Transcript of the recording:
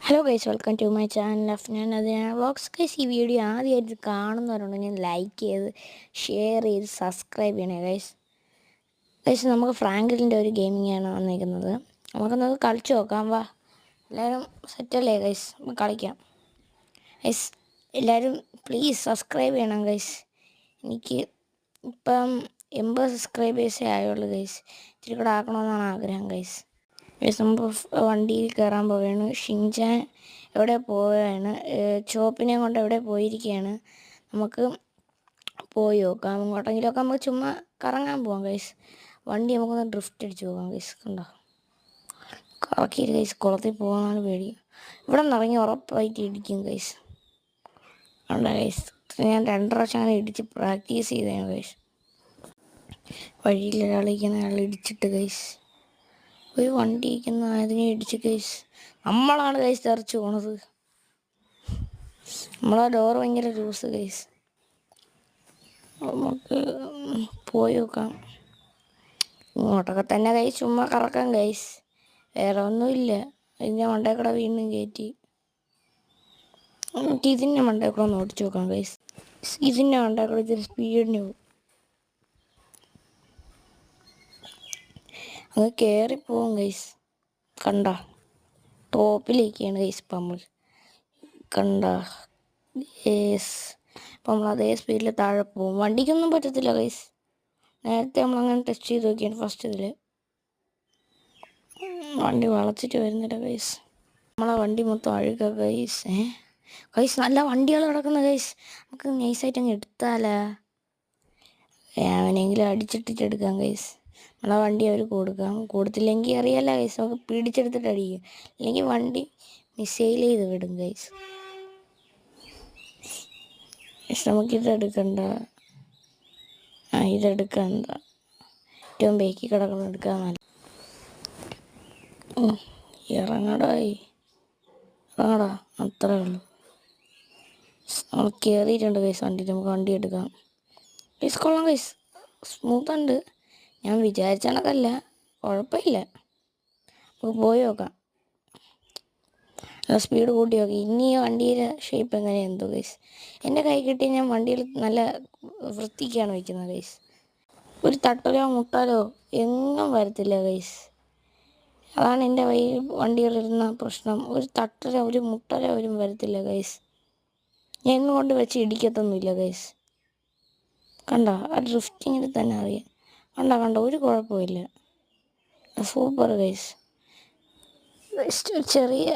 Hello guys, welcome to my channel Afnan അതിനാണ് vlogs. Guys, ഈ video ആദ്യമായിട്ട് കാണുന്നവരുണ്ടെങ്കിൽ ലൈക്ക് ചെയ്ത് ഷെയർ ചെയ്ത് സബ്സ്ക്രൈബ് ചെയ്യണേ ഗൈസ്. നമുക്ക് ഫ്രാങ്ക്ലിൻ്റെ ഒരു ഗെയിമിങ്ങാണ് വന്നിരിക്കുന്നത്. നമുക്കൊന്നത് കളിച്ച് നോക്കാം. വാ, എല്ലാവരും സെറ്റല്ലേ ഗൈസ്? കളിക്കാം ഗൈസ്. എല്ലാവരും പ്ലീസ് സബ്സ്ക്രൈബ് ചെയ്യണം ഗൈസ്. എനിക്ക് ഇപ്പം 80 സബ്സ്ക്രൈബേഴ്സേ ആയുള്ളൂ ഗൈസ്. ഇച്ചിരി കൂടെ ആക്കണമെന്നാണ് ആഗ്രഹം ഗൈസ്. നമ്മൾ വണ്ടിയിൽ കയറാൻ പോവുകയാണ്. ഷിൻചാൻ എവിടെ പോവുകയാണ്? ചോപ്പിനെ കൊണ്ട് എവിടെ പോയിരിക്കുകയാണ്? നമുക്ക് പോയി നോക്കാം. അങ്ങോട്ടെങ്കിലുമൊക്കെ നമുക്ക് ചുമ്മാ കറങ്ങാൻ പോവാം ഗൈസ്. വണ്ടി നമുക്കൊന്ന് ഡ്രിഫ്റ്റ് അടിച്ച് പോകാം ഗൈസ്. കണ്ടോ, കറക്കിയിട്ട് ഗൈസ്. കുളത്തിൽ പോകാനാണ് പേടി. ഇവിടെ നിന്ന് ഇറങ്ങി ഉറപ്പായിട്ട് ഇടിക്കും ഗൈസ്. കണ്ടോ ഗൈസ്, ഞാൻ 2 പ്രാവശ്യം അങ്ങനെ ഇടിച്ച് പ്രാക്ടീസ് ചെയ്തതാണ് ഗൈസ്. വഴിയിൽ ഒരാൾ ഇടിച്ചിട്ട് ഗൈസ്. ഒരു വണ്ടി ഇരിക്കുന്ന അതിനെ ഇടിച്ച് ഗൈസ്. നമ്മളാണ് ഗൈസ് തെറിച്ച് പോണത്. നമ്മളാ ഡോർ ഭയങ്കര ലൂസ് ഗൈസ്. നമുക്ക് പോയി നോക്കാം. ഇങ്ങോട്ടൊക്കെ തന്നെ ഗൈസ്, ചുമ്മാ കറക്കാം ഗൈസ്. വേറെ ഒന്നുമില്ല. ഇതിൻ്റെ മണ്ടേ കൂടെ വീണ്ടും കയറ്റി നമുക്ക് ഇതിൻ്റെ മണ്ടേ കൂടെ ഒന്ന് ഓടിച്ച് നോക്കാം ഗൈസ്. ഇതിൻ്റെ മണ്ടേ കൂടെ ഇത്തിരി സ്പീഡിന് പോകും. അത് കയറിപ്പോവും ഗൈസ്. കണ്ട, ടോപ്പിലേക്കാണ് ഗൈസ് ഇപ്പം നമ്മൾ. കണ്ട ഗൈസ്, അപ്പം നമ്മൾ അതേ സ്പീഡിൽ താഴെ പോവും. വണ്ടിക്കൊന്നും പറ്റത്തില്ല ഗൈസ്. നേരത്തെ നമ്മളങ്ങനെ ടെസ്റ്റ് ചെയ്ത് നോക്കിയാണ് ഫസ്റ്റ് ഇതിൽ. വണ്ടി വളച്ചിട്ട് വരുന്നില്ല ഗൈസ്. നമ്മളെ വണ്ടി മൊത്തം അഴുക ഗൈസ്. ഗൈസ്, നല്ല വണ്ടികൾ കിടക്കുന്ന ഗൈസ്. നമുക്ക് നൈസായിട്ട് അങ്ങ് എടുത്താലാ? അവനെങ്കിലും അടിച്ചിട്ടിട്ടെടുക്കാം ഗൈസ്. നമ്മളെ വണ്ടി അവർ കൊടുക്കാം. കൊടുത്തില്ലെങ്കിൽ അറിയാല്ല ഗൈസ്, നമുക്ക് പിടിച്ചെടുത്തിട്ട് അടിക്കും. അല്ലെങ്കിൽ വണ്ടി മിസൈൽ ചെയ്ത് വിടും ഗൈസ്. നമുക്കിതെടുക്കണ്ട. ഇതെടുക്കണ്ട. ഏറ്റവും ബേക്കി കിടക്കണം എടുക്കാൻ. നല്ല ഇറങ്ങടായി, ഇറങ്ങടാ. അത്രേ ഉള്ളൂ. നമ്മൾ കയറിയിട്ടുണ്ട് ഗൈസ് വണ്ടിയിൽ. നമുക്ക് വണ്ടി എടുക്കാം ഗൈസ്. കൊള്ളാം ഗൈസ്, സ്മൂത്തുണ്ട്. ഞാൻ വിചാരിച്ച കണക്കല്ല, കുഴപ്പമില്ല. നമുക്ക് പോയി നോക്കാം. നല്ല സ്പീഡ് കൂട്ടി നോക്കാം. ഇനി ഈ വണ്ടിയുടെ ഷേപ്പ് എങ്ങനെയെന്തോ ഗൈസ്. എൻ്റെ കൈ കിട്ടി ഞാൻ വണ്ടിയിൽ നല്ല വൃത്തിക്കാണ് വയ്ക്കുന്നത് ഗൈസ്. ഒരു തട്ടലോ മുട്ടാലോ എങ്ങും വരത്തില്ല ഗൈസ്. അതാണ് എൻ്റെ വണ്ടികളിരുന്ന പ്രശ്നം. ഒരു തട്ടലോ ഒരു മുട്ടലോ ഒരു വരത്തില്ല ഗൈസ്. എങ്ങും കൊണ്ട് വെച്ച് ഇടിക്കത്തൊന്നുമില്ല ഗൈസ്. കണ്ട, ആ ഡ്രിഫ്റ്റിങ്ങിൽ തന്നെ അറിയാം. കണ്ട ഒരു കുഴപ്പമില്ല. Super guys. ചെറിയ